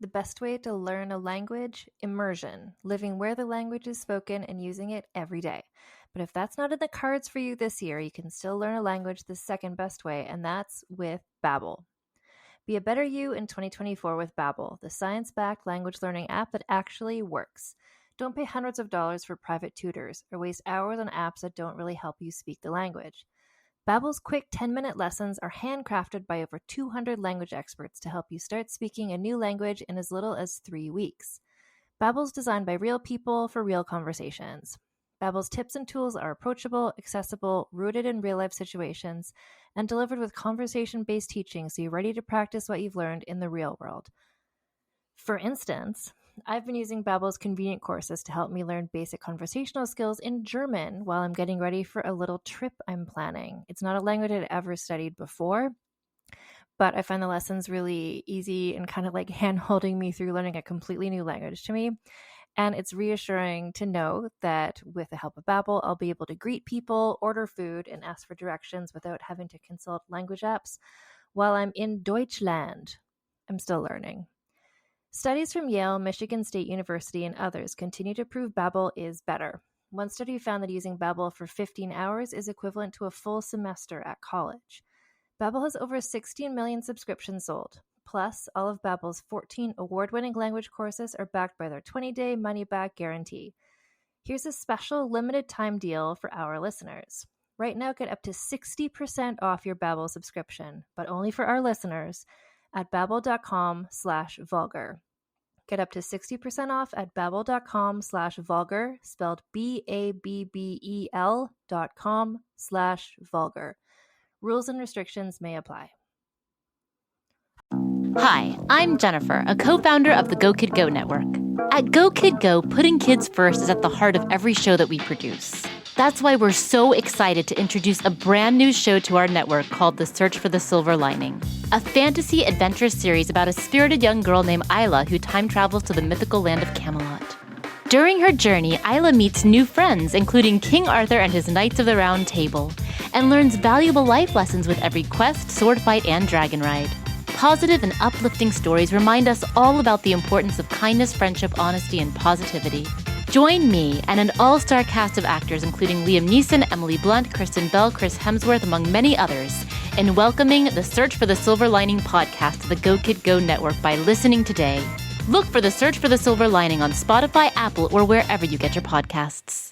The best way to learn a language? Immersion, living where the language is spoken and using it every day. But if that's not in the cards for you this year, you can still learn a language the second best way, and that's with Babbel. Be a better you in 2024 with Babbel, the science-backed language learning app that actually works. Don't pay hundreds of dollars for private tutors or waste hours on apps that don't really help you speak the language. Babbel's quick 10-minute lessons are handcrafted by over 200 language experts to help you start speaking a new language in as little as 3 weeks. Babbel's designed by real people for real conversations. Babbel's tips and tools are approachable, accessible, rooted in real-life situations, and delivered with conversation-based teaching so you're ready to practice what you've learned in the real world. For instance, I've been using Babbel's convenient courses to help me learn basic conversational skills in German while I'm getting ready for a little trip I'm planning. It's not a language I'd ever studied before, but I find the lessons really easy and kind of like hand-holding me through learning a completely new language to me. And it's reassuring to know that with the help of Babbel, I'll be able to greet people, order food, and ask for directions without having to consult language apps while I'm in Deutschland. I'm still learning. Studies from Yale, Michigan State University, and others continue to prove Babbel is better. One study found that using Babbel for 15 hours is equivalent to a full semester at college. Babbel has over 16 million subscriptions sold. Plus, all of Babbel's 14 award-winning language courses are backed by their 20-day money-back guarantee. Here's a special limited-time deal for our listeners. Right now, get up to 60% off your Babbel subscription, but only for our listeners at babbel.com/vulgar. Get up to 60% off at babbel.com/vulgar, spelled BABBEL.com/vulgar. Rules and restrictions may apply. Hi, I'm Jennifer, a co-founder of the Go Kid Go network. At Go Kid Go, putting kids first is at the heart of every show that we produce. That's why we're so excited to introduce a brand new show to our network called The Search for the Silver Lining, a fantasy adventure series about a spirited young girl named Isla who time travels to the mythical land of Camelot. During her journey, Isla meets new friends, including King Arthur and his Knights of the Round Table, and learns valuable life lessons with every quest, sword fight, and dragon ride. Positive and uplifting stories remind us all about the importance of kindness, friendship, honesty, and positivity. Join me and an all-star cast of actors including Liam Neeson, Emily Blunt, Kristen Bell, Chris Hemsworth, among many others, in welcoming the Search for the Silver Lining podcast to the Go Kid Go network by listening today. Look for the Search for the Silver Lining on Spotify, Apple, or wherever you get your podcasts.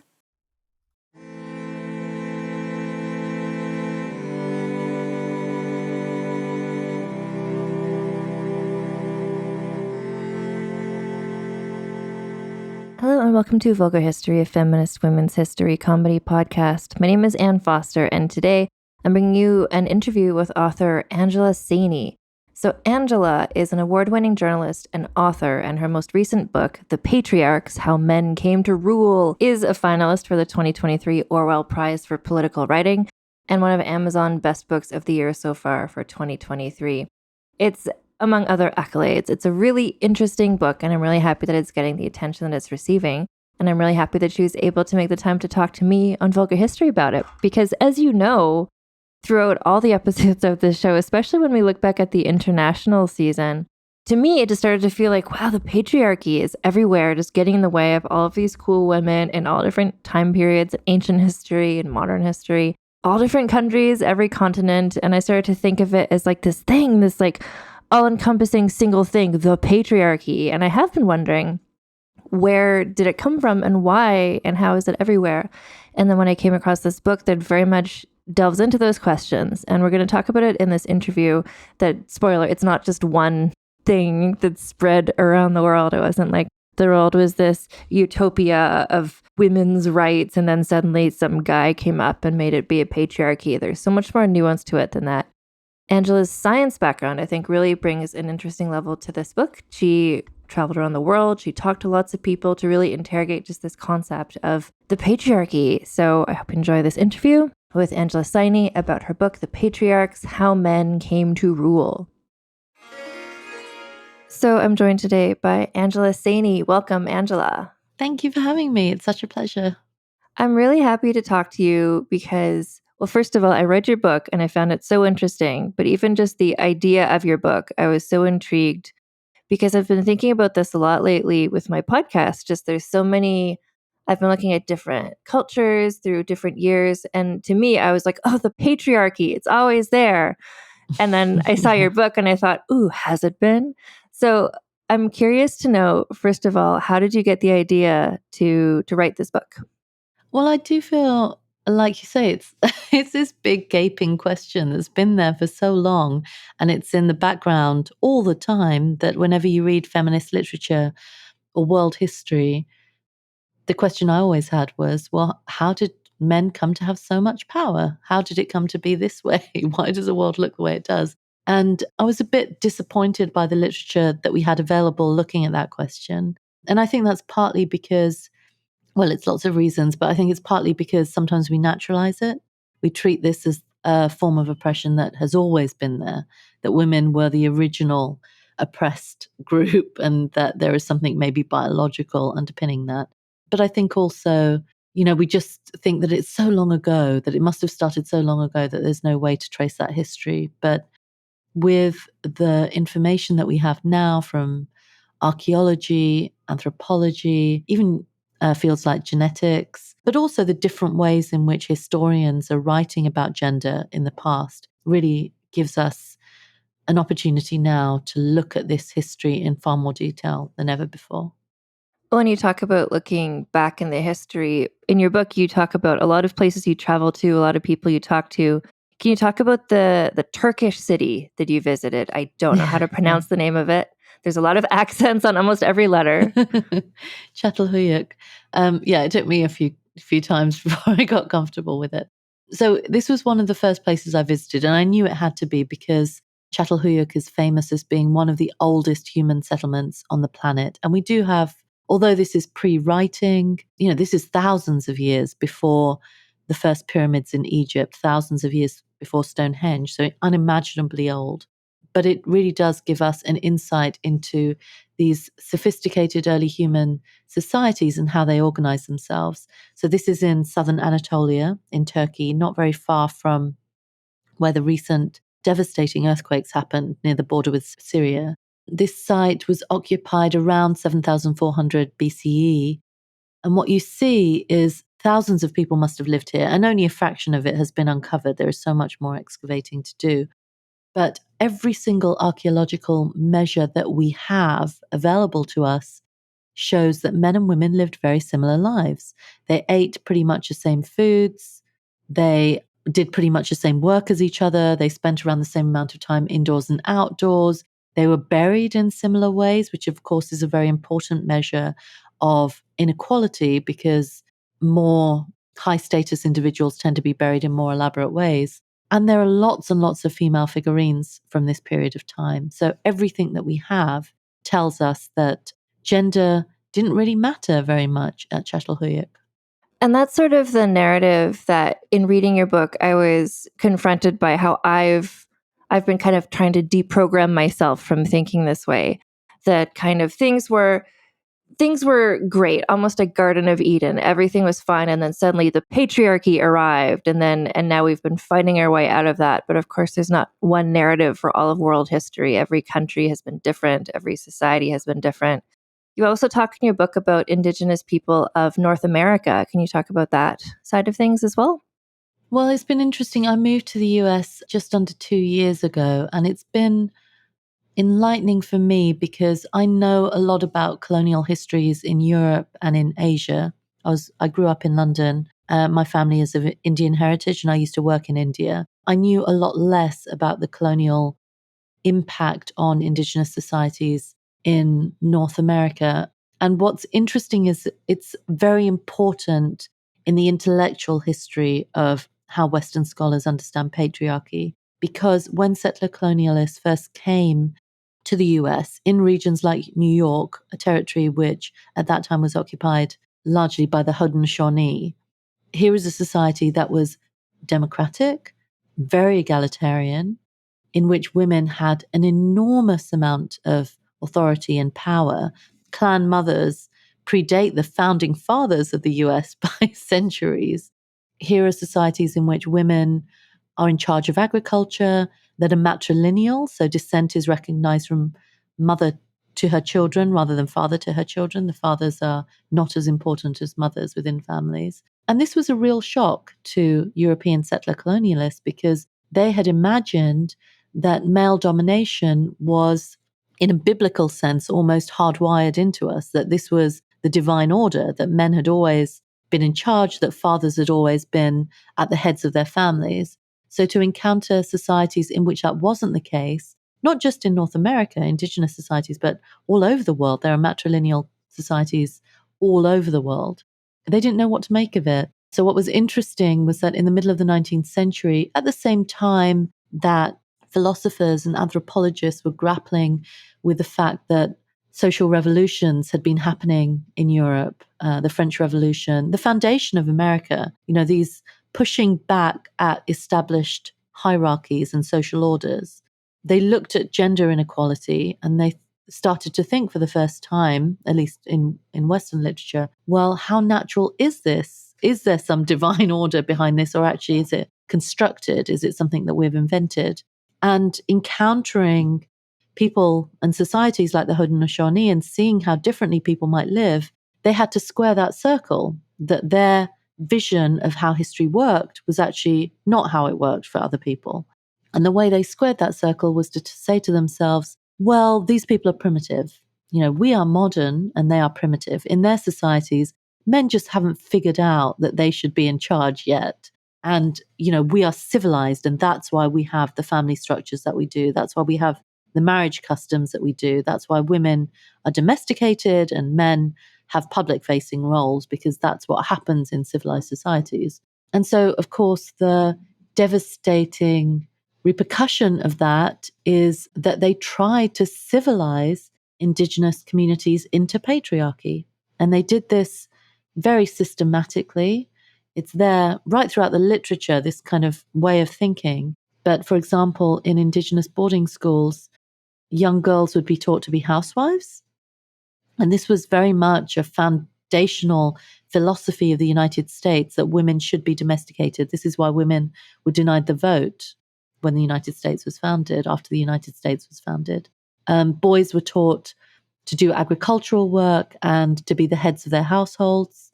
Hello and welcome to Vulgar History, a feminist women's history comedy podcast. My name is Anne Foster, and today I'm bringing you an interview with author Angela Saini. So Angela is an award-winning journalist and author, and her most recent book, The Patriarchs, How Men Came to Rule, is a finalist for the 2023 Orwell Prize for Political Writing and one of Amazon Best Books of the Year so far for 2023. It's among other accolades. It's a really interesting book, and I'm really happy that it's getting the attention that it's receiving. And I'm really happy that she was able to make the time to talk to me on Vulgar History about it. Because as you know, throughout all the episodes of this show, especially when we look back at the international season, to me, it just started to feel like, wow, the patriarchy is everywhere, just getting in the way of all of these cool women in all different time periods, ancient history and modern history, all different countries, every continent. And I started to think of it as like this thing, this like all-encompassing single thing, the patriarchy. And I have been wondering, where did it come from and why and how is it everywhere? And then when I came across this book that very much delves into those questions, and we're going to talk about it in this interview, that, spoiler, it's not just one thing that's spread around the world. It wasn't like the world was this utopia of women's rights and then suddenly some guy came up and made it be a patriarchy. There's so much more nuance to it than that. Angela's science background, I think, really brings an interesting level to this book. She traveled around the world. She talked to lots of people to really interrogate just this concept of the patriarchy. So I hope you enjoy this interview with Angela Saini about her book, The Patriarchs, How Men Came to Rule. So I'm joined today by Angela Saini. Welcome, Angela. Thank you for having me. It's such a pleasure. I'm really happy to talk to you because, well, first of all, I read your book and I found it so interesting. But even just the idea of your book, I was so intrigued because I've been thinking about this a lot lately with my podcast. Just there's so many, I've been looking at different cultures through different years. And to me, I was like, oh, the patriarchy, it's always there. And then I saw your book and I thought, ooh, has it been? So I'm curious to know, first of all, how did you get the idea to write this book? Well, I do feel like you say it's it's this big gaping question that's been there for so long, and it's in the background all the time, that whenever you read feminist literature or world history, the question I always had was, well, how did men come to have so much power? How did it come to be this way? Why does the world look the way it does? And I was a bit disappointed by the literature that we had available looking at that question. And I think that's partly because, well, it's lots of reasons, but I think it's partly because sometimes we naturalize it. We treat this as a form of oppression that has always been there, that women were the original oppressed group, and that there is something maybe biological underpinning that. But I think also, we just think that it's so long ago, that it must have started so long ago, that there's no way to trace that history. But with the information that we have now from archaeology, anthropology, even fields like genetics, but also the different ways in which historians are writing about gender in the past, really gives us an opportunity now to look at this history in far more detail than ever before. When you talk about looking back in the history, in your book, you talk about a lot of places you travel to, a lot of people you talk to. Can you talk about the Turkish city that you visited? I don't know how to Yeah. pronounce the name of it. There's a lot of accents on almost every letter. Çatalhöyük. Yeah, it took me a few times before I got comfortable with it. So this was one of the first places I visited, and I knew it had to be because Çatalhöyük is famous as being one of the oldest human settlements on the planet. And we do have, although this is pre-writing, this is thousands of years before the first pyramids in Egypt, thousands of years before Stonehenge, so unimaginably old. But it really does give us an insight into these sophisticated early human societies and how they organize themselves. So this is in southern Anatolia in Turkey, not very far from where the recent devastating earthquakes happened near the border with Syria. This site was occupied around 7,400 BCE. And what you see is thousands of people must have lived here, and only a fraction of it has been uncovered. There is so much more excavating to do. But every single archaeological measure that we have available to us shows that men and women lived very similar lives. They ate pretty much the same foods. They did pretty much the same work as each other. They spent around the same amount of time indoors and outdoors. They were buried in similar ways, which of course is a very important measure of inequality, because more high status individuals tend to be buried in more elaborate ways. And there are lots and lots of female figurines from this period of time. So everything that we have tells us that gender didn't really matter very much at Çatalhöyük. And that's sort of the narrative that in reading your book, I was confronted by how I've been kind of trying to deprogram myself from thinking this way. That kind of things were great, almost a Garden of Eden. Everything was fine, and then suddenly the patriarchy arrived, and now we've been fighting our way out of that. But of course, there's not one narrative for all of world history. Every country has been different. Every society has been different. You also talk in your book about Indigenous people of North America. Can you talk about that side of things as well? Well, it's been interesting. I moved to the US just under 2 years ago, and it's been enlightening for me because I know a lot about colonial histories in Europe and in Asia. I grew up in London. My family is of Indian heritage, and I used to work in India. I knew a lot less about the colonial impact on Indigenous societies in North America. And what's interesting is it's very important in the intellectual history of how Western scholars understand patriarchy, because when settler colonialists first came to the US in regions like New York, a territory which at that time was occupied largely by the Haudenosaunee, here is a society that was democratic, very egalitarian, in which women had an enormous amount of authority and power. Clan mothers predate the founding fathers of the US by centuries. Here are societies in which women are in charge of agriculture, that are matrilineal, so descent is recognized from mother to her children rather than father to her children. The fathers are not as important as mothers within families. And this was a real shock to European settler colonialists because they had imagined that male domination was, in a biblical sense, almost hardwired into us, that this was the divine order, that men had always been in charge, that fathers had always been at the heads of their families. So to encounter societies in which that wasn't the case, not just in North America, indigenous societies, but all over the world, there are matrilineal societies all over the world. They didn't know what to make of it. So what was interesting was that in the middle of the 19th century, at the same time that philosophers and anthropologists were grappling with the fact that social revolutions had been happening in Europe, the French Revolution, the foundation of America, these pushing back at established hierarchies and social orders. They looked at gender inequality and they started to think for the first time, at least in Western literature, well, how natural is this? Is there some divine order behind this, or actually is it constructed? Is it something that we've invented? And encountering people and societies like the Haudenosaunee and seeing how differently people might live, they had to square that circle, that their vision of how history worked was actually not how it worked for other people. And the way they squared that circle was to say to themselves, well, these people are primitive. We are modern and they are primitive. In their societies, men just haven't figured out that they should be in charge yet. And, we are civilized, and that's why we have the family structures that we do. That's why we have the marriage customs that we do. That's why women are domesticated and men have public facing roles, because that's what happens in civilized societies. And so, of course, the devastating repercussion of that is that they try to civilize indigenous communities into patriarchy. And they did this very systematically. It's there right throughout the literature, this kind of way of thinking. But for example, in indigenous boarding schools, young girls would be taught to be housewives. And this was very much a foundational philosophy of the United States, that women should be domesticated. This is why women were denied the vote when the United States was founded, after the United States was founded. Boys were taught to do agricultural work and to be the heads of their households.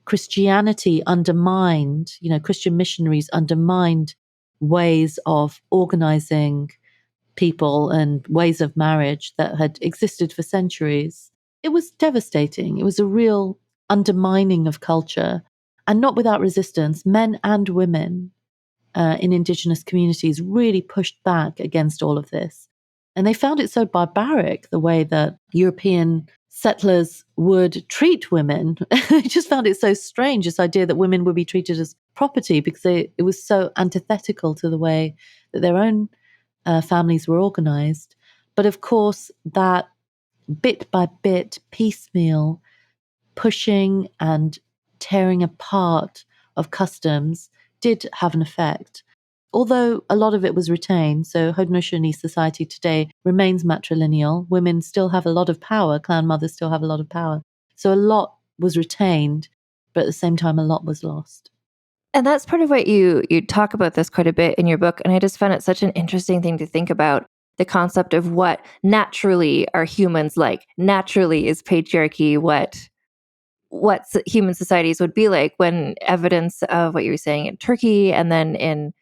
Christianity undermined, Christian missionaries undermined ways of organizing people and ways of marriage that had existed for centuries. It was devastating. It was a real undermining of culture, and not without resistance. Men and women in indigenous communities really pushed back against all of this. And they found it so barbaric, the way that European settlers would treat women. They just found it so strange, this idea that women would be treated as property, because it was so antithetical to the way that their own families were organized. But of course, that bit by bit, piecemeal, pushing and tearing apart of customs did have an effect. Although a lot of it was retained, so Haudenosaunee society today remains matrilineal. Women still have a lot of power, clan mothers still have a lot of power. So a lot was retained, but at the same time, a lot was lost. And that's part of what you talk about this quite a bit in your book. And I just found it such an interesting thing to think about, the concept of what naturally are humans like. Naturally is patriarchy what human societies would be like, when evidence of what you were saying in Turkey and then in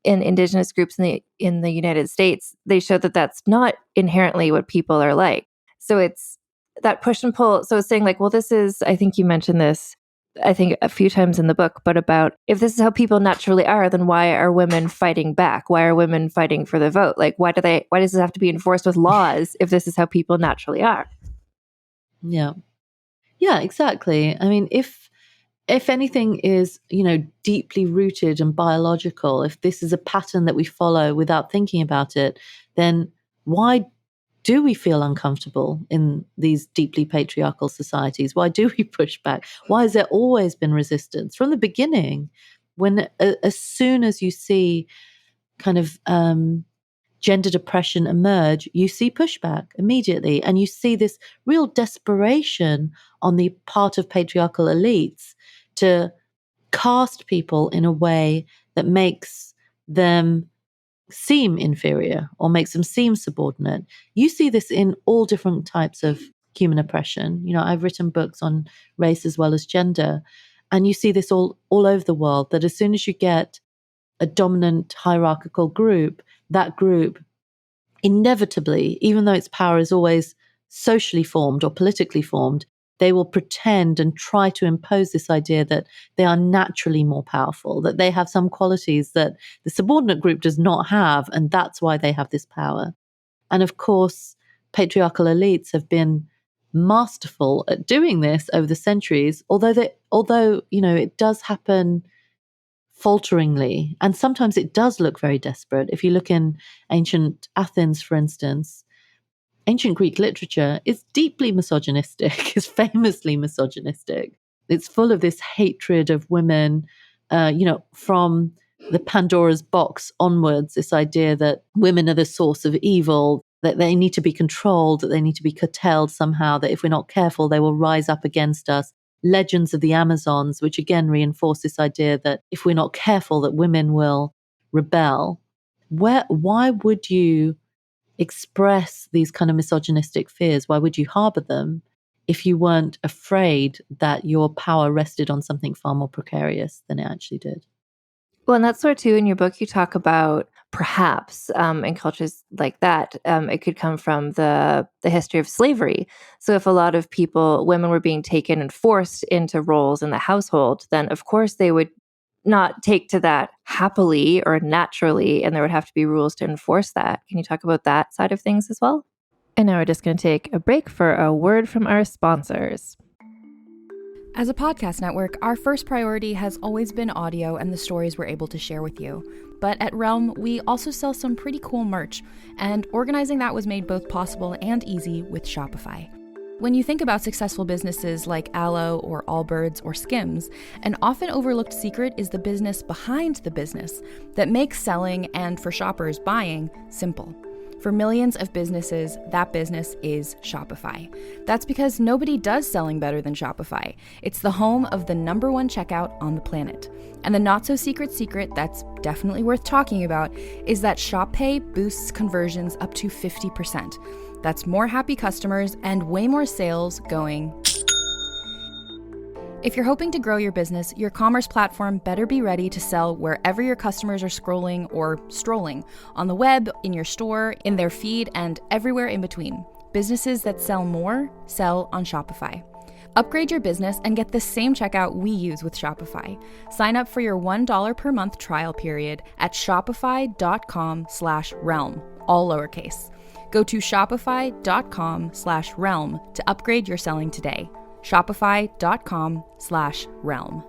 indigenous groups in the United States, they show that that's not inherently what people are like. So it's that push and pull. So it's saying like, well, this is, I think you mentioned this, I think a few times in the book, but about, if this is how people naturally are, then why are women fighting back? Why are women fighting for the vote? Like, why does this have to be enforced with laws if this is how people naturally are? Yeah. Yeah, exactly. I mean, if anything is, deeply rooted and biological, if this is a pattern that we follow without thinking about it, then why do we feel uncomfortable in these deeply patriarchal societies? Why do we push back? Why has there always been resistance from the beginning? When as soon as you see kind of gendered oppression emerge, you see pushback immediately, and you see this real desperation on the part of patriarchal elites to cast people in a way that makes them seem inferior or makes them seem subordinate. You see this in all different types of human oppression. I've written books on race as well as gender, and you see this all over the world, that as soon as you get a dominant hierarchical group, that group inevitably, even though its power is always socially formed or politically formed, they will pretend and try to impose this idea that they are naturally more powerful, that they have some qualities that the subordinate group does not have, and that's why they have this power. And of course, patriarchal elites have been masterful at doing this over the centuries, although it does happen falteringly, and sometimes it does look very desperate. If you look in ancient Athens, for instance, ancient Greek literature is deeply misogynistic, is famously misogynistic. It's full of this hatred of women, from the Pandora's box onwards, this idea that women are the source of evil, that they need to be controlled, that they need to be curtailed somehow, that if we're not careful, they will rise up against us. Legends of the Amazons, which again reinforce this idea that if we're not careful, that women will rebel. Why would you express these kind of misogynistic fears? Why would you harbor them if you weren't afraid that your power rested on something far more precarious than it actually did? Well, and that's sort of too, in your book, you talk about perhaps in cultures like that, it could come from the history of slavery. So if a lot of women were being taken and forced into roles in the household, then of course they would not take to that happily or naturally, and there would have to be rules to enforce that. Can you talk about that side of things as well? And now we're just going to take a break for a word from our sponsors. As a podcast network, our first priority has always been audio and the stories we're able to share with you. But at Realm, we also sell some pretty cool merch, and organizing that was made both possible and easy with Shopify. When you think about successful businesses like Aloe or Allbirds or Skims, an often overlooked secret is the business behind the business that makes selling and, for shoppers, buying simple. For millions of businesses, that business is Shopify. That's because nobody does selling better than Shopify. It's the home of the #1 checkout on the planet. And the not-so-secret secret that's definitely worth talking about is that Shop Pay boosts conversions up to 50%. That's more happy customers and way more sales going. If you're hoping to grow your business, your commerce platform better be ready to sell wherever your customers are scrolling or strolling, on the web, in your store, in their feed, and everywhere in between. Businesses that sell more, sell on Shopify. Upgrade your business and get the same checkout we use with Shopify. Sign up for your $1 per month trial period at shopify.com/realm, all lowercase. Go to shopify.com/realm to upgrade your selling today. Shopify.com/realm.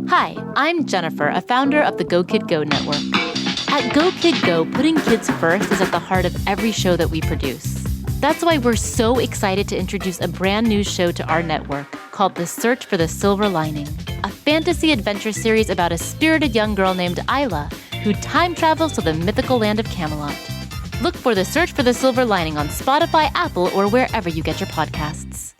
Hi, I'm Jennifer, a founder of the Go Kid Go network. At Go Kid Go, putting kids first is at the heart of every show that we produce. That's why we're so excited to introduce a brand new show to our network called The Search for the Silver Lining, a fantasy adventure series about a spirited young girl named Isla who time travels to the mythical land of Camelot. Look for The Search for the Silver Lining on Spotify, Apple, or wherever you get your podcasts.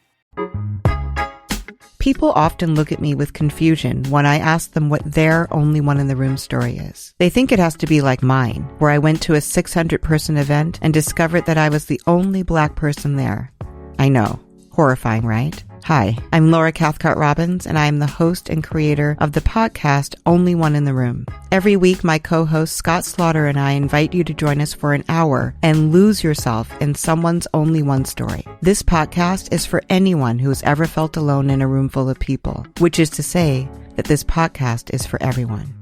People often look at me with confusion when I ask them what their only one in the room story is. They think it has to be like mine, where I went to a 600-person event and discovered that I was the only Black person there. I know. Horrifying, right? Hi, I'm Laura Cathcart-Robbins, and I am the host and creator of the podcast Only One in the Room. Every week, my co-host Scott Slaughter and I invite you to join us for an hour and lose yourself in someone's only one story. This podcast is for anyone who's ever felt alone in a room full of people, which is to say that this podcast is for everyone.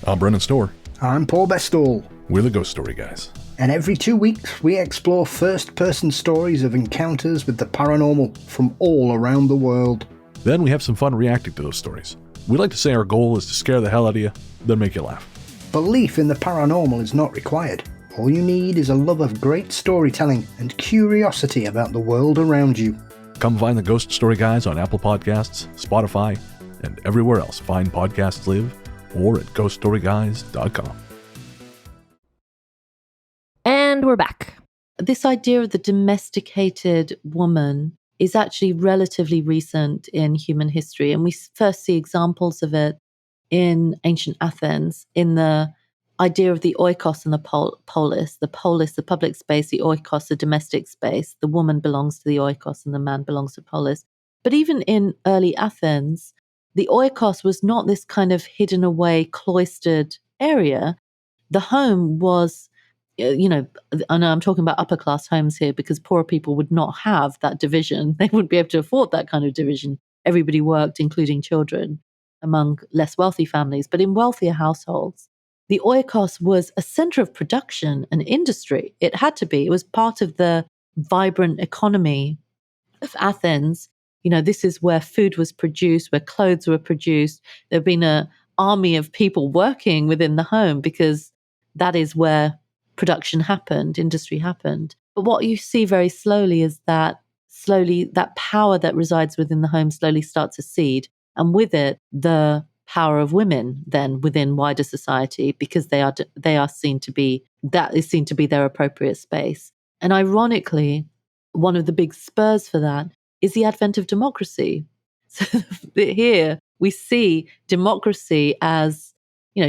I'm Brennan Storr. I'm Paul Bestall. We're the Ghost Story Guys. And every 2 weeks, we explore first-person stories of encounters with the paranormal from all around the world. Then we have some fun reacting to those stories. We like to say our goal is to scare the hell out of you, then make you laugh. Belief in the paranormal is not required. All you need is a love of great storytelling and curiosity about the world around you. Come find the Ghost Story Guys on Apple Podcasts, Spotify, and everywhere else fine podcasts live, or at ghoststoryguys.com. And we're back. This idea of the domesticated woman is actually relatively recent in human history. And we first see examples of it in ancient Athens, in the idea of the oikos and the polis. The polis, the public space, the oikos, the domestic space. The woman belongs to the oikos and the man belongs to polis. But even in early Athens, the oikos was not this kind of hidden away, cloistered area. The home was, I know I'm talking about upper class homes here because poorer people would not have that division. They wouldn't be able to afford that kind of division. Everybody worked, including children, among less wealthy families. But in wealthier households, the oikos was a center of production and industry. It had to be. It was part of the vibrant economy of Athens. This is where food was produced, where clothes were produced. There had been an army of people working within the home because that is where production happened, industry happened. But what you see very slowly is that that power that resides within the home slowly starts to cede. And with it, the power of women then within wider society, because they are seen to be, that is seen to be their appropriate space. And ironically, one of the big spurs for that is the advent of democracy. So here we see democracy as,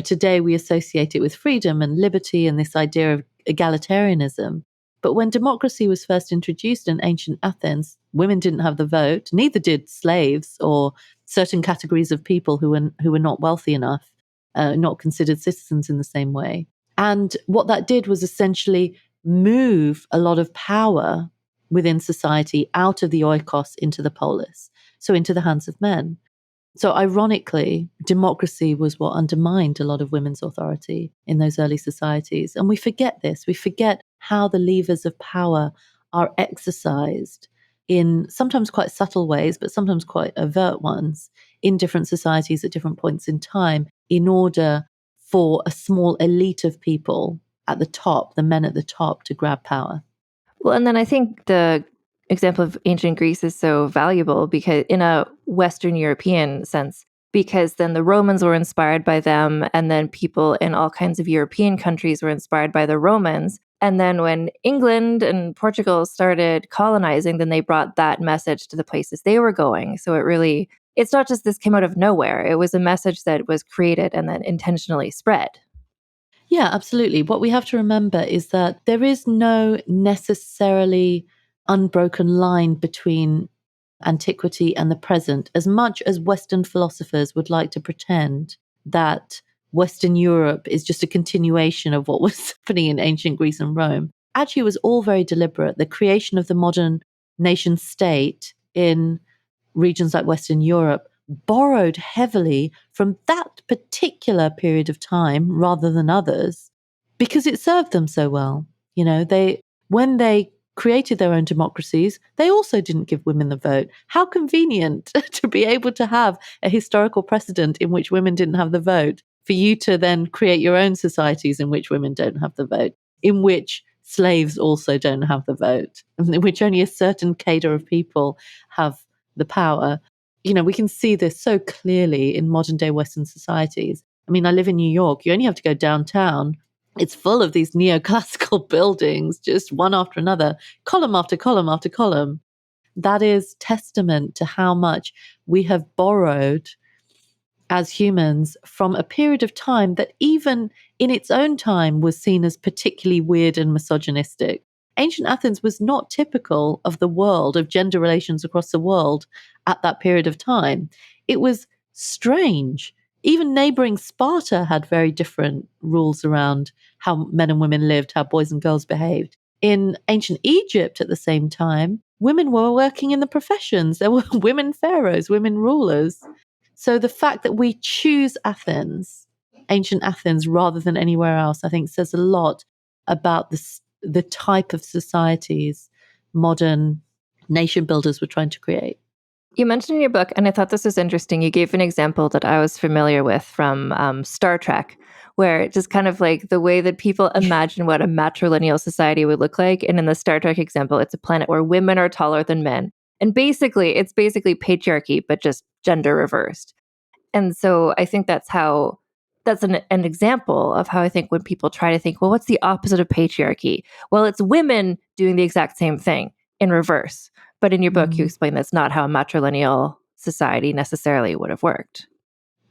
today we associate it with freedom and liberty and this idea of egalitarianism. But when democracy was first introduced in ancient Athens, women didn't have the vote, neither did slaves or certain categories of people who were not wealthy enough, not considered citizens in the same way. And what that did was essentially move a lot of power within society out of the oikos into the polis, so into the hands of men. So ironically, democracy was what undermined a lot of women's authority in those early societies. And we forget this. We forget how the levers of power are exercised in sometimes quite subtle ways, but sometimes quite overt ones in different societies at different points in time in order for a small elite of people at the top, the men at the top, to grab power. Well, and then I think the example of ancient Greece is so valuable because in a Western European sense, because then the Romans were inspired by them, and then people in all kinds of European countries were inspired by the Romans. And then when England and Portugal started colonizing, then they brought that message to the places they were going. So it's not just this came out of nowhere. It was a message that was created and then intentionally spread. Yeah, absolutely. What we have to remember is that there is no necessarily unbroken line between antiquity and the present, as much as Western philosophers would like to pretend that Western Europe is just a continuation of what was happening in ancient Greece and Rome. Actually, it was all very deliberate. The creation of the modern nation state in regions like Western Europe borrowed heavily from that particular period of time rather than others because it served them so well. When they created their own democracies, they also didn't give women the vote. How convenient to be able to have a historical precedent in which women didn't have the vote, for you to then create your own societies in which women don't have the vote, in which slaves also don't have the vote, in which only a certain cadre of people have the power. We can see this so clearly in modern day Western societies. I mean, I live in New York. You only have to go downtown. It's full of these neoclassical buildings, just one after another, column after column after column. That is testament to how much we have borrowed as humans from a period of time that even in its own time was seen as particularly weird and misogynistic. Ancient Athens was not typical of the world, of gender relations across the world at that period of time. It was strange. Even neighboring Sparta had very different rules around how men and women lived, how boys and girls behaved. In ancient Egypt at the same time, women were working in the professions. There were women pharaohs, women rulers. So the fact that we choose Athens, ancient Athens, rather than anywhere else, I think says a lot about the type of societies modern nation builders were trying to create. You mentioned in your book, and I thought this was interesting, you gave an example that I was familiar with from Star Trek, where it's just kind of like the way that people imagine what a matrilineal society would look like. And in the Star Trek example, it's a planet where women are taller than men. And it's basically patriarchy, but just gender reversed. And so I think that's an example of how I think when people try to think, well, what's the opposite of patriarchy? Well, it's women doing the exact same thing in reverse. But in your book, you Mm. explain that's not how a matrilineal society necessarily would have worked.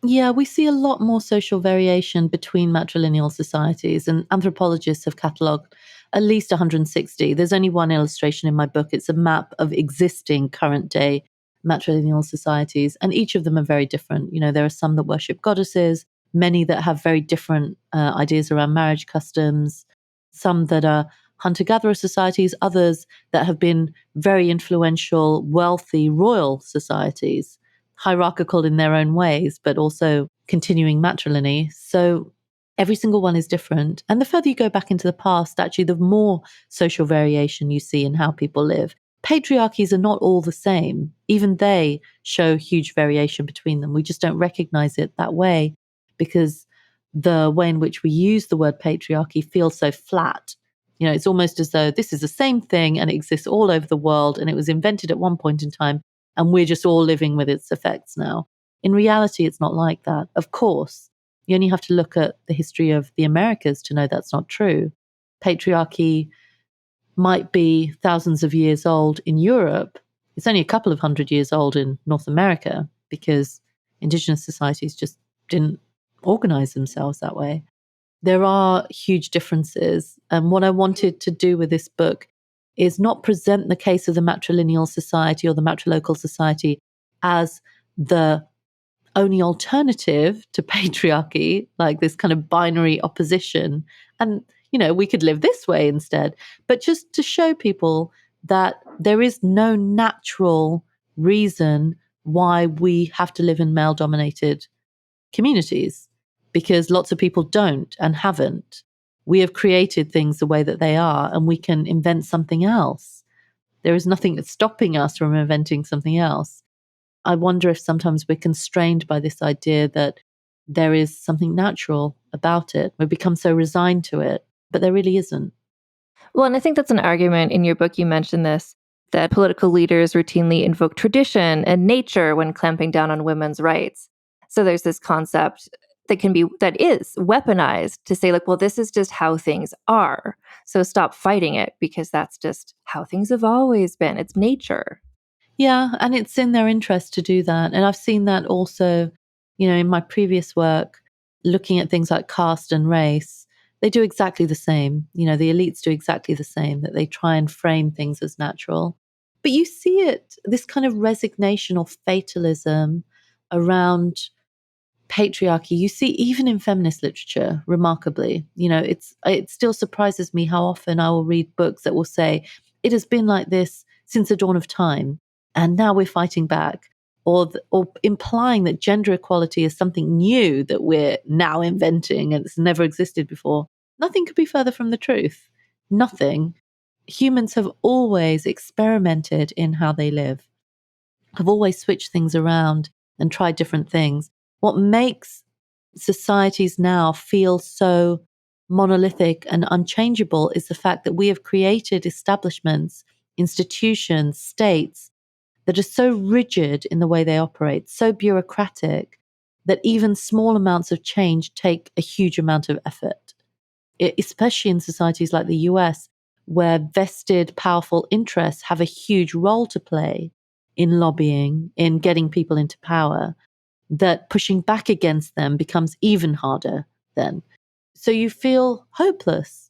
Yeah, we see a lot more social variation between matrilineal societies, and anthropologists have catalogued at least 160. There's only one illustration in my book. It's a map of existing current day matrilineal societies, and each of them are very different. You know, there are some that worship goddesses, many that have very different ideas around marriage customs, some that are hunter-gatherer societies, others that have been very influential, wealthy, royal societies, hierarchical in their own ways, but also continuing matrilineal. So every single one is different. And the further you go back into the past, actually, the more social variation you see in how people live. Patriarchies are not all the same. Even they show huge variation between them. We just don't recognize it that way because the way in which we use the word patriarchy feels so flat. You know, it's almost as though this is the same thing and it exists all over the world and it was invented at one point in time and we're just all living with its effects now. In reality, it's not like that. Of course, you only have to look at the history of the Americas to know that's not true. Patriarchy might be thousands of years old in Europe. It's only a couple of 100 years old in North America because indigenous societies just didn't organize themselves that way. There are huge differences. And what I wanted to do with this book is not present the case of the matrilineal society or the matrilocal society as the only alternative to patriarchy, like this kind of binary opposition. And, you know, we could live this way instead. But just to show people that there is no natural reason why we have to live in male dominated communities, because lots of people don't and haven't. We have created things the way that they are, and we can invent something else. There is nothing that's stopping us from inventing something else. I wonder if sometimes we're constrained by this idea that there is something natural about it. We become so resigned to it, but there really isn't. Well, and I think that's an argument in your book. You mentioned this, that political leaders routinely invoke tradition and nature when clamping down on women's rights. So there's this concept that is weaponized to say, like, well, this is just how things are. So stop fighting it because that's just how things have always been. It's nature. Yeah, and it's in their interest to do that. And I've seen that also, you know, in my previous work, looking at things like caste and race. They do exactly the same. You know, the elites do exactly the same, that they try and frame things as natural. But you see it, this kind of resignation or fatalism around patriarchy, you see even in feminist literature, remarkably. You know, it still surprises me how often I will read books that will say, it has been like this since the dawn of time, and now we're fighting back. Or implying that gender equality is something new that we're now inventing and it's never existed before. Nothing could be further from the truth. Nothing. Humans have always experimented in how they live, have always switched things around and tried different things. What makes societies now feel so monolithic and unchangeable is the fact that we have created establishments, institutions, states that are so rigid in the way they operate, so bureaucratic, that even small amounts of change take a huge amount of effort. Especially in societies like the US, where vested, powerful interests have a huge role to play in lobbying, in getting people into power, that pushing back against them becomes even harder then. So you feel hopeless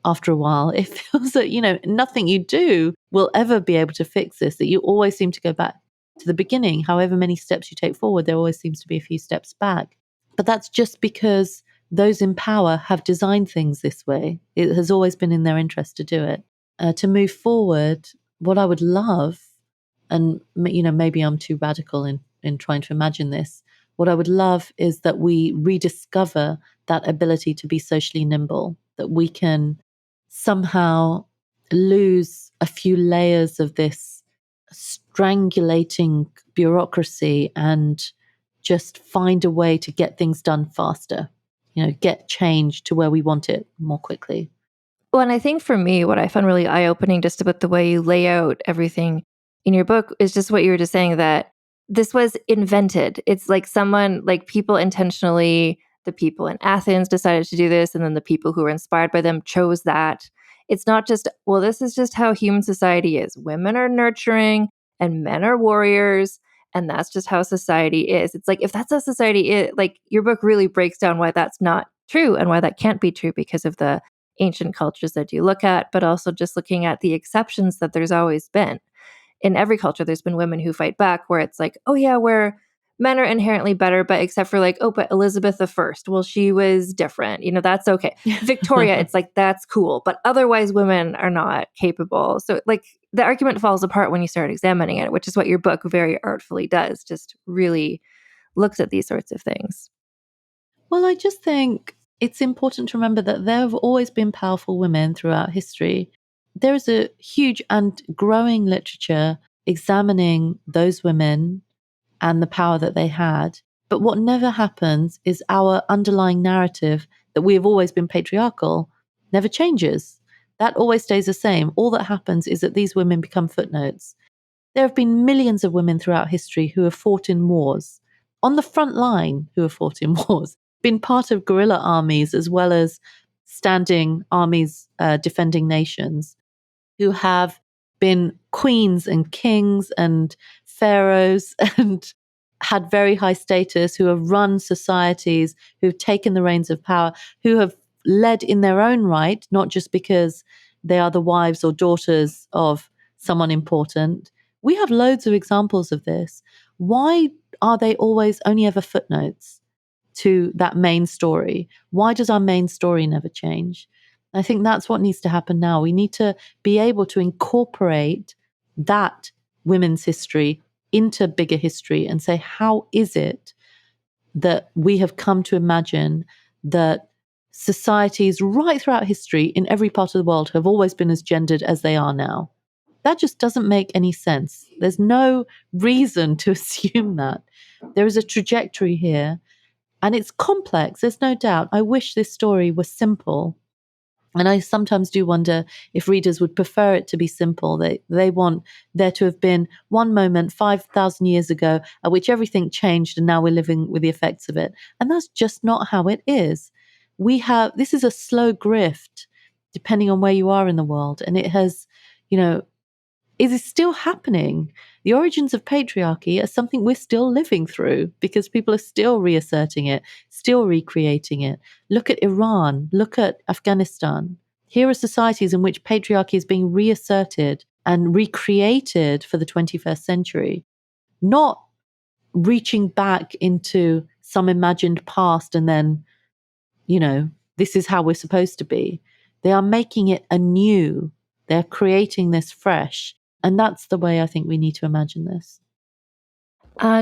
after a while. It feels that, you know, nothing you do will ever be able to fix this, that you always seem to go back to the beginning. However many steps you take forward, there always seems to be a few steps back. But that's just because those in power have designed things this way. It has always been in their interest to do it. To move forward, what I would love, and you know, maybe I'm too radical in trying to imagine this, what I would love is that we rediscover that ability to be socially nimble, that we can somehow lose a few layers of this strangulating bureaucracy and just find a way to get things done faster, you know, get change to where we want it more quickly. Well, and I think for me, what I found really eye-opening just about the way you lay out everything in your book is just what you were just saying, that this was invented. It's like people intentionally, the people in Athens decided to do this, and then the people who were inspired by them chose that. It's not just, well, this is just how human society is. Women are nurturing and men are warriors, and that's just how society is. It's like, if that's how society is, like, your book really breaks down why that's not true and why that can't be true because of the ancient cultures that you look at, but also just looking at the exceptions that there's always been. In every culture, there's been women who fight back where it's like, oh yeah, where men are inherently better, but except for like, oh, but Elizabeth I, well, she was different. That's okay. Victoria, it's like, that's cool. But otherwise, women are not capable. So like the argument falls apart when you start examining it, which is what your book very artfully does, just really looks at these sorts of things. Well, I just think it's important to remember that there have always been powerful women throughout history. There is a huge and growing literature examining those women and the power that they had. But what never happens is our underlying narrative that we have always been patriarchal never changes. That always stays the same. All that happens is that these women become footnotes. There have been millions of women throughout history who have fought in wars, on the front line who have fought in wars, been part of guerrilla armies as well as standing armies defending nations, who have been queens and kings and pharaohs and had very high status, who have run societies, who've taken the reins of power, who have led in their own right, not just because they are the wives or daughters of someone important. We have loads of examples of this. Why are they always only ever footnotes to that main story? Why does our main story never change? I think that's what needs to happen now. We need to be able to incorporate that women's history into bigger history and say, how is it that we have come to imagine that societies right throughout history in every part of the world have always been as gendered as they are now? That just doesn't make any sense. There's no reason to assume that. There is a trajectory here, and it's complex, there's no doubt. I wish this story was simple. And I sometimes do wonder if readers would prefer it to be simple. They want there to have been one moment 5,000 years ago at which everything changed and now we're living with the effects of it. And that's just not how it is. This is a slow grift, depending on where you are in the world. And it has, it is still happening. The origins of patriarchy are something we're still living through because people are still reasserting it, still recreating it. Look at Iran, look at Afghanistan. Here are societies in which patriarchy is being reasserted and recreated for the 21st century, not reaching back into some imagined past and then, this is how we're supposed to be. They are making it anew. They're creating this fresh. And that's the way I think we need to imagine this.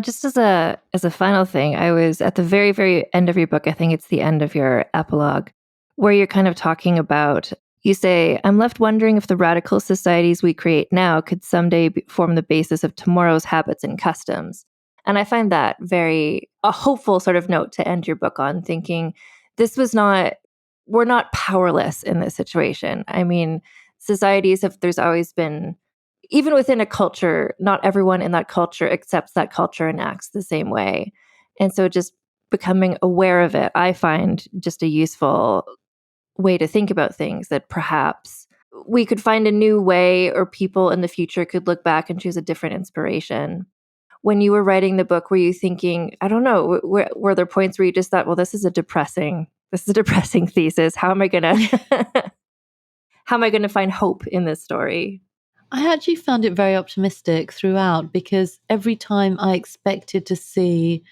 Just as a final thing, I was at the very, very end of your book, I think it's the end of your epilogue, where you're kind of talking about, you say, I'm left wondering if the radical societies we create now could someday form the basis of tomorrow's habits and customs. And I find that a hopeful sort of note to end your book on, thinking we're not powerless in this situation. I mean, there's always been, even within a culture, not everyone in that culture accepts that culture and acts the same way. And so just becoming aware of it, I find just a useful way to think about things, that perhaps we could find a new way, or people in the future could look back and choose a different inspiration. When you were writing the book, were you thinking, I don't know, were there points where you just thought, well, this is a depressing thesis. How am I going to find hope in this story? I actually found it very optimistic throughout, because every time I expected to see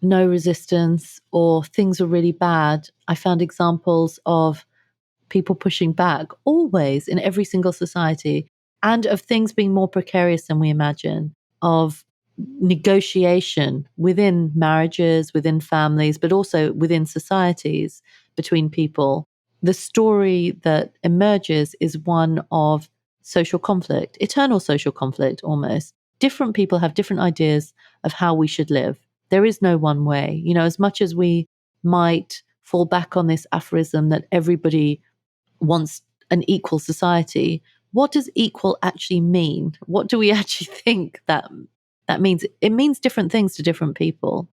no resistance or things were really bad, I found examples of people pushing back, always in every single society, and of things being more precarious than we imagine, of negotiation within marriages, within families, but also within societies, between people. The story that emerges is one of social conflict, eternal social conflict almost. Different people have different ideas of how we should live. There is no one way. As much as we might fall back on this aphorism that everybody wants an equal society, what does equal actually mean? What do we actually think that means? It means different things to different people.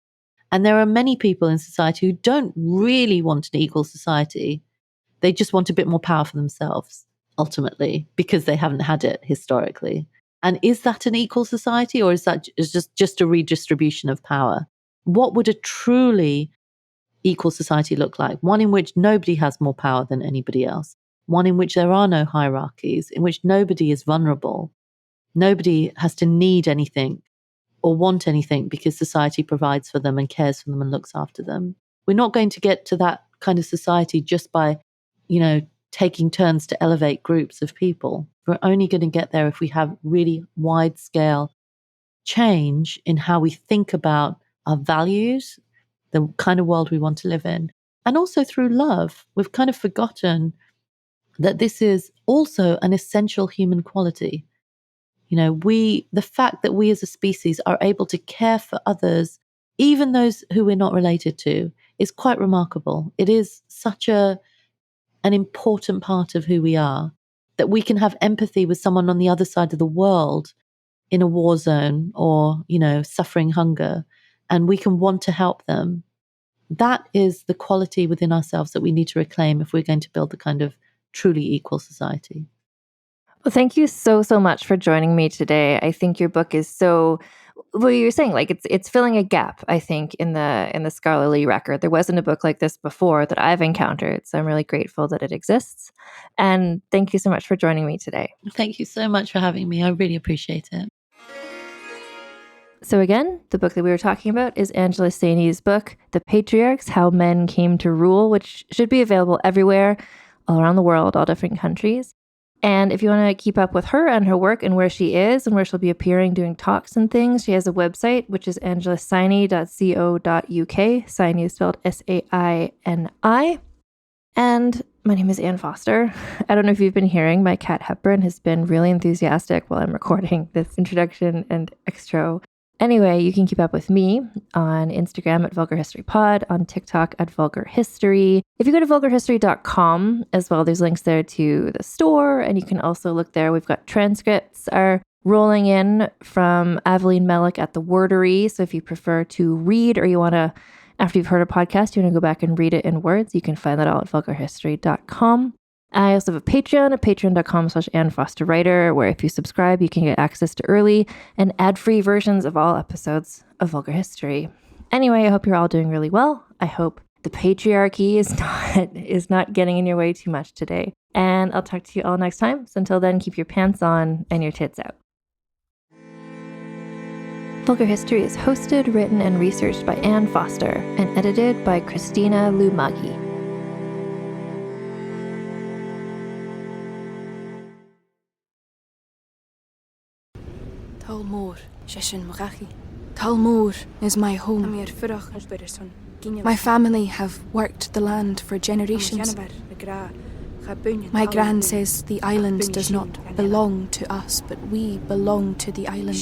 And there are many people in society who don't really want an equal society. They just want a bit more power for themselves. ultimately, because they haven't had it historically. And is that an equal society, or is that just a redistribution of power? What would a truly equal society look like? One in which nobody has more power than anybody else. One in which there are no hierarchies, in which nobody is vulnerable. Nobody has to need anything or want anything because society provides for them and cares for them and looks after them. We're not going to get to that kind of society just by, taking turns to elevate groups of people. We're only going to get there if we have really wide-scale change in how we think about our values, the kind of world we want to live in, and also through love. We've kind of forgotten that this is also an essential human quality. The fact that we as a species are able to care for others, even those who we're not related to, is quite remarkable. It is such an important part of who we are, that we can have empathy with someone on the other side of the world in a war zone or, suffering hunger, and we can want to help them. That is the quality within ourselves that we need to reclaim if we're going to build the kind of truly equal society. Well, thank you so much for joining me today. I think your book is so, well, you're saying it's filling a gap, I think, in the scholarly record. There wasn't a book like this before that I've encountered, so I'm really grateful that it exists. And thank you so much for joining me today. Thank you so much for having me. I really appreciate it. So again, the book that we were talking about is Angela Saini's book, The Patriarchs, How Men Came to Rule, which should be available everywhere, all around the world, all different countries. And if you want to keep up with her and her work and where she is and where she'll be appearing, doing talks and things, she has a website, which is angelasaini.co.uk. Saini is spelled Saini. And my name is Anne Foster. I don't know if you've been hearing, my cat Hepburn has been really enthusiastic while I'm recording this introduction and extro. Anyway, you can keep up with me on Instagram at Vulgar History Pod, on TikTok at Vulgar History. If you go to vulgarhistory.com as well, there's links there to the store, and you can also look there. We've got transcripts are rolling in from Aveline Mellick at the Wordery. So if you prefer to read, or you want to, after you've heard a podcast, you want to go back and read it in words, you can find that all at vulgarhistory.com. I also have a Patreon at patreon.com/AnneFosterWriter, where if you subscribe, you can get access to early and ad-free versions of all episodes of Vulgar History. Anyway, I hope you're all doing really well. I hope the patriarchy is not getting in your way too much today. And I'll talk to you all next time. So until then, keep your pants on and your tits out. Vulgar History is hosted, written, and researched by Anne Foster and edited by Christina Lumagi. Talmor, Sheshin Marachi. Talmor is my home. My family have worked the land for generations. My gran says the island does not belong to us, but we belong to the island.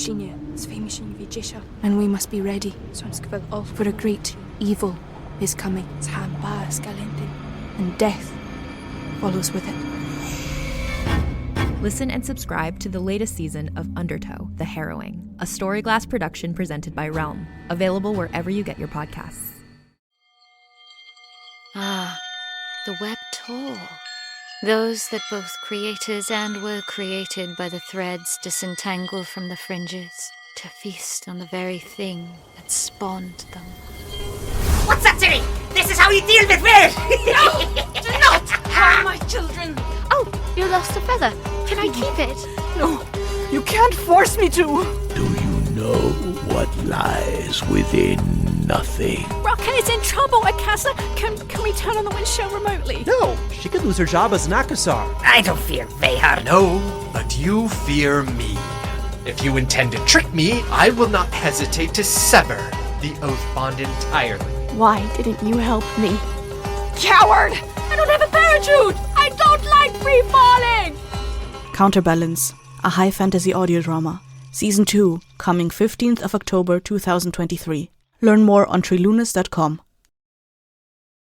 And we must be ready, for a great evil is coming, and death follows with it. Listen and subscribe to the latest season of Undertow, The Harrowing, a Storyglass production presented by Realm, available wherever you get your podcasts. Ah, the web tore. Those that both created and were created by the threads disentangle from the fringes to feast on the very thing that spawned them. What's that, City? This is how you deal with me! No! Do not harm my children! Oh, you lost a feather. Can I keep it? No, you can't force me to! Do you know what lies within nothing? Rocken is in trouble, Akasa! Can we turn on the windshield remotely? No, she could lose her job as an Akasar. I don't fear Vehar. No, but you fear me. If you intend to trick me, I will not hesitate to sever the oath bond entirely. Why didn't you help me? Coward! I don't have a parachute! I don't like free falling! Counterbalance, a high fantasy audio drama. Season 2, coming 15th of October 2023. Learn more on trilunas.com.